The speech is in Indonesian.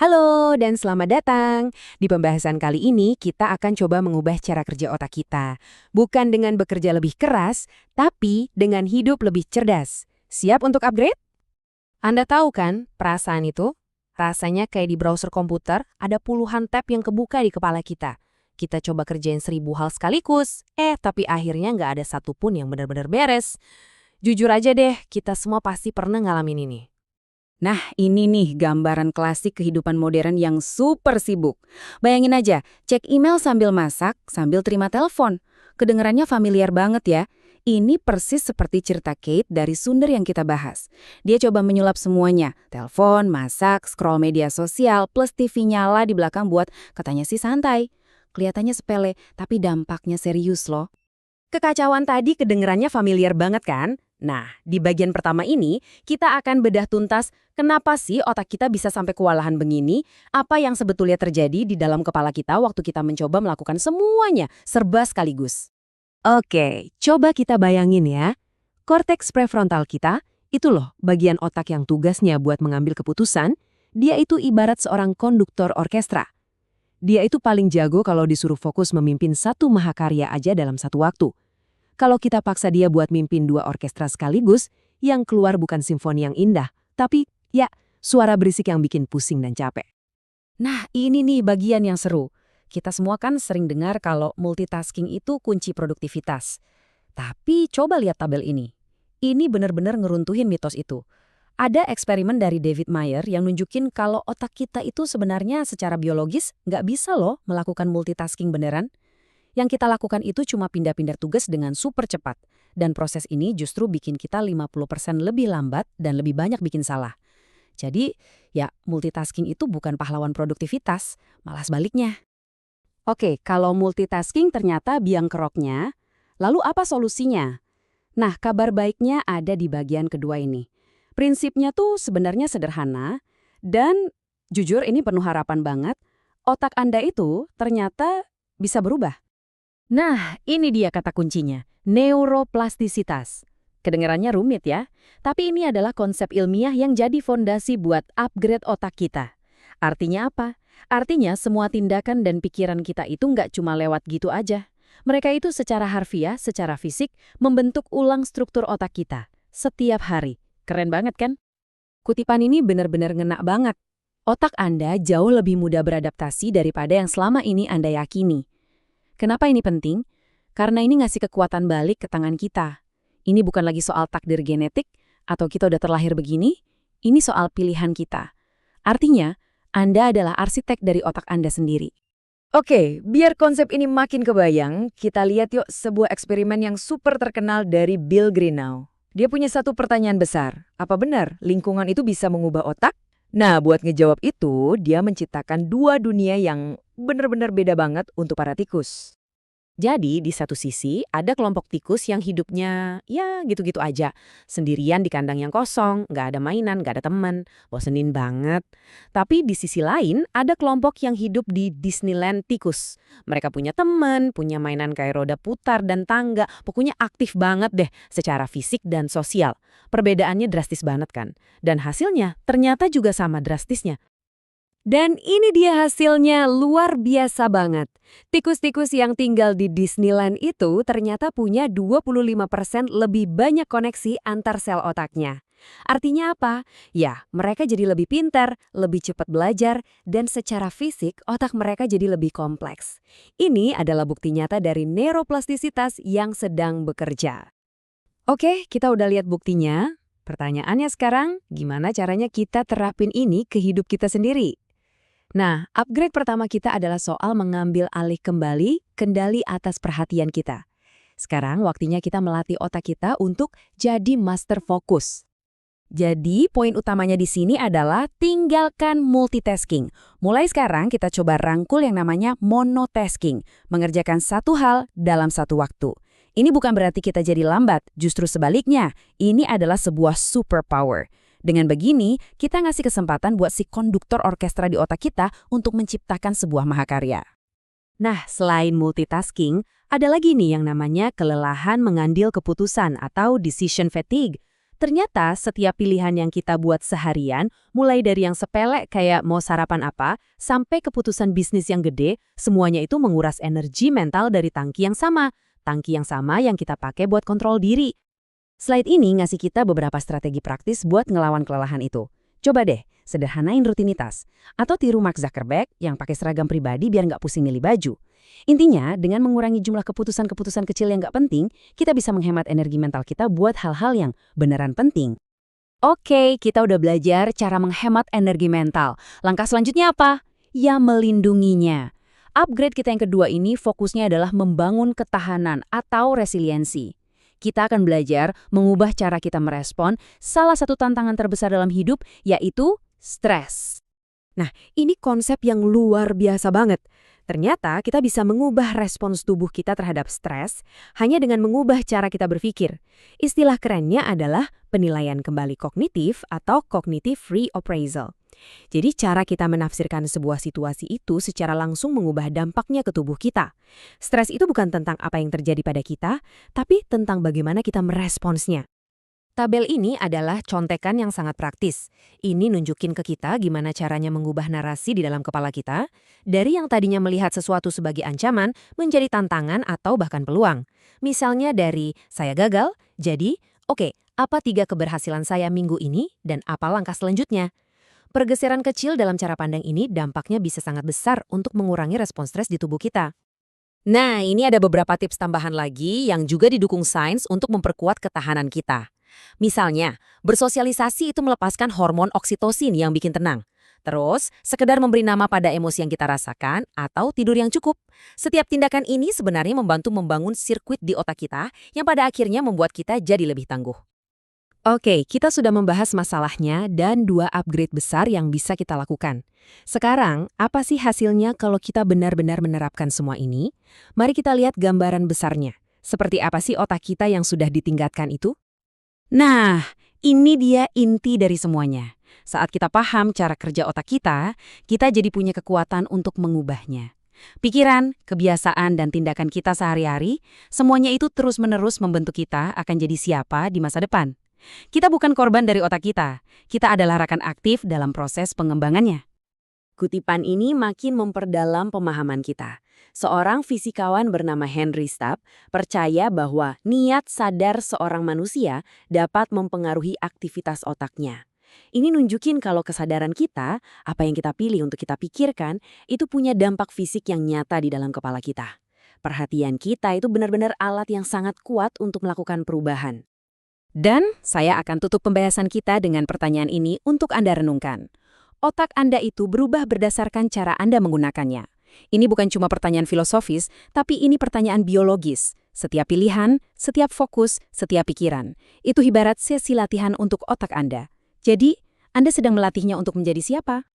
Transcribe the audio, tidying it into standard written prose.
Halo dan selamat datang. Di pembahasan kali ini kita akan coba mengubah cara kerja otak kita. Bukan dengan bekerja lebih keras, tapi dengan hidup lebih cerdas. Siap untuk upgrade? Anda tahu kan perasaan itu? Rasanya kayak di browser komputer ada puluhan tab yang kebuka di kepala kita. Kita coba kerjain 1000 hal sekaligus, tapi akhirnya nggak ada satupun yang benar-benar beres. Jujur aja deh, kita semua pasti pernah ngalamin ini. Nah, ini nih gambaran klasik kehidupan modern yang super sibuk. Bayangin aja, cek email sambil masak, sambil terima telepon. Kedengarannya familiar banget ya. Ini persis seperti cerita Kate dari Sundar yang kita bahas. Dia coba menyulap semuanya. Telepon, masak, scroll media sosial, plus TV nyala di belakang buat katanya sih santai. Kelihatannya sepele, tapi dampaknya serius loh. Kekacauan tadi kedengerannya familiar banget kan? Nah, di bagian pertama ini, kita akan bedah tuntas kenapa sih otak kita bisa sampai kewalahan begini, apa yang sebetulnya terjadi di dalam kepala kita waktu kita mencoba melakukan semuanya, serba sekaligus. Oke, coba kita bayangin ya. Korteks prefrontal kita, itu loh bagian otak yang tugasnya buat mengambil keputusan, dia itu ibarat seorang konduktor orkestra. Dia itu paling jago kalau disuruh fokus memimpin satu mahakarya aja dalam satu waktu. Kalau kita paksa dia buat mimpin dua orkestra sekaligus, yang keluar bukan simfoni yang indah, tapi ya suara berisik yang bikin pusing dan capek. Nah, ini nih bagian yang seru. Kita semua kan sering dengar kalau multitasking itu kunci produktivitas. Tapi coba lihat tabel ini. Ini benar-benar ngeruntuhin mitos itu. Ada eksperimen dari David Mayer yang nunjukin kalau otak kita itu sebenarnya secara biologis nggak bisa loh melakukan multitasking beneran. Yang kita lakukan itu cuma pindah-pindah tugas dengan super cepat. Dan proses ini justru bikin kita 50% lebih lambat dan lebih banyak bikin salah. Jadi, ya multitasking itu bukan pahlawan produktivitas, malah sebaliknya. Oke, kalau multitasking ternyata biang keroknya, lalu apa solusinya? Nah, kabar baiknya ada di bagian kedua ini. Prinsipnya tuh sebenarnya sederhana, dan jujur ini penuh harapan banget, otak Anda itu ternyata bisa berubah. Nah, ini dia kata kuncinya, neuroplastisitas. Kedengarannya rumit ya, tapi ini adalah konsep ilmiah yang jadi fondasi buat upgrade otak kita. Artinya apa? Artinya semua tindakan dan pikiran kita itu nggak cuma lewat gitu aja. Mereka itu secara harfiah, secara fisik, membentuk ulang struktur otak kita. Setiap hari. Keren banget kan? Kutipan ini benar-benar ngena banget. Otak Anda jauh lebih mudah beradaptasi daripada yang selama ini Anda yakini. Kenapa ini penting? Karena ini ngasih kekuatan balik ke tangan kita. Ini bukan lagi soal takdir genetik, atau kita udah terlahir begini, ini soal pilihan kita. Artinya, Anda adalah arsitek dari otak Anda sendiri. Oke, biar konsep ini makin kebayang, kita lihat yuk sebuah eksperimen yang super terkenal dari Bill Greenough. Dia punya satu pertanyaan besar, apa benar lingkungan itu bisa mengubah otak? Nah, buat ngejawab itu, dia menciptakan dua dunia yang benar-benar beda banget untuk para tikus. Jadi, di satu sisi, ada kelompok tikus yang hidupnya ya gitu-gitu aja. Sendirian di kandang yang kosong, nggak ada mainan, nggak ada teman, bosenin banget. Tapi di sisi lain, ada kelompok yang hidup di Disneyland tikus. Mereka punya teman, punya mainan kayak roda putar dan tangga, pokoknya aktif banget deh secara fisik dan sosial. Perbedaannya drastis banget kan? Dan hasilnya ternyata juga sama drastisnya. Dan ini dia hasilnya luar biasa banget. Tikus-tikus yang tinggal di Disneyland itu ternyata punya 25% lebih banyak koneksi antar sel otaknya. Artinya apa? Ya, mereka jadi lebih pintar, lebih cepat belajar, dan secara fisik otak mereka jadi lebih kompleks. Ini adalah bukti nyata dari neuroplastisitas yang sedang bekerja. Oke, kita udah lihat buktinya. Pertanyaannya sekarang, gimana caranya kita terapin ini ke hidup kita sendiri? Nah, upgrade pertama kita adalah soal mengambil alih kembali kendali atas perhatian kita. Sekarang waktunya kita melatih otak kita untuk jadi master fokus. Jadi, poin utamanya di sini adalah tinggalkan multitasking. Mulai sekarang kita coba rangkul yang namanya monotasking, mengerjakan satu hal dalam satu waktu. Ini bukan berarti kita jadi lambat, justru sebaliknya, ini adalah sebuah superpower. Dengan begini, kita ngasih kesempatan buat si konduktor orkestra di otak kita untuk menciptakan sebuah mahakarya. Nah, selain multitasking, ada lagi nih yang namanya kelelahan mengambil keputusan atau decision fatigue. Ternyata setiap pilihan yang kita buat seharian, mulai dari yang sepele kayak mau sarapan apa, sampai keputusan bisnis yang gede, semuanya itu menguras energi mental dari tangki yang sama. Tangki yang sama yang kita pakai buat kontrol diri. Slide ini ngasih kita beberapa strategi praktis buat ngelawan kelelahan itu. Coba deh, sederhanain rutinitas. Atau tiru Mark Zuckerberg yang pakai seragam pribadi biar nggak pusing milih baju. Intinya, dengan mengurangi jumlah keputusan-keputusan kecil yang nggak penting, kita bisa menghemat energi mental kita buat hal-hal yang beneran penting. Oke, kita udah belajar cara menghemat energi mental. Langkah selanjutnya apa? Ya, melindunginya. Upgrade kita yang kedua ini fokusnya adalah membangun ketahanan atau resiliensi. Kita akan belajar mengubah cara kita merespon salah satu tantangan terbesar dalam hidup, yaitu stres. Nah, ini konsep yang luar biasa banget. Ternyata kita bisa mengubah respons tubuh kita terhadap stres hanya dengan mengubah cara kita berpikir. Istilah kerennya adalah penilaian kembali kognitif atau cognitive reappraisal. Jadi cara kita menafsirkan sebuah situasi itu secara langsung mengubah dampaknya ke tubuh kita. Stres itu bukan tentang apa yang terjadi pada kita, tapi tentang bagaimana kita meresponsnya. Tabel ini adalah contekan yang sangat praktis. Ini nunjukin ke kita gimana caranya mengubah narasi di dalam kepala kita, dari yang tadinya melihat sesuatu sebagai ancaman menjadi tantangan atau bahkan peluang. Misalnya dari saya gagal, jadi, oke, apa 3 keberhasilan saya minggu ini dan apa langkah selanjutnya? Pergeseran kecil dalam cara pandang ini dampaknya bisa sangat besar untuk mengurangi respons stres di tubuh kita. Nah, ini ada beberapa tips tambahan lagi yang juga didukung sains untuk memperkuat ketahanan kita. Misalnya, bersosialisasi itu melepaskan hormon oksitosin yang bikin tenang. Terus, sekedar memberi nama pada emosi yang kita rasakan atau tidur yang cukup. Setiap tindakan ini sebenarnya membantu membangun sirkuit di otak kita yang pada akhirnya membuat kita jadi lebih tangguh. Oke, kita sudah membahas masalahnya dan 2 upgrade besar yang bisa kita lakukan. Sekarang, apa sih hasilnya kalau kita benar-benar menerapkan semua ini? Mari kita lihat gambaran besarnya. Seperti apa sih otak kita yang sudah ditingkatkan itu? Nah, ini dia inti dari semuanya. Saat kita paham cara kerja otak kita jadi punya kekuatan untuk mengubahnya. Pikiran, kebiasaan, dan tindakan kita sehari-hari, semuanya itu terus-menerus membentuk kita akan jadi siapa di masa depan. Kita bukan korban dari otak kita adalah rakan aktif dalam proses pengembangannya. Kutipan ini makin memperdalam pemahaman kita. Seorang fisikawan bernama Henry Stapp percaya bahwa niat sadar seorang manusia dapat mempengaruhi aktivitas otaknya. Ini nunjukin kalau kesadaran kita, apa yang kita pilih untuk kita pikirkan, itu punya dampak fisik yang nyata di dalam kepala kita. Perhatian kita itu benar-benar alat yang sangat kuat untuk melakukan perubahan. Dan saya akan tutup pembahasan kita dengan pertanyaan ini untuk Anda renungkan. Otak Anda itu berubah berdasarkan cara Anda menggunakannya. Ini bukan cuma pertanyaan filosofis, tapi ini pertanyaan biologis. Setiap pilihan, setiap fokus, setiap pikiran. Itu ibarat sesi latihan untuk otak Anda. Jadi, Anda sedang melatihnya untuk menjadi siapa?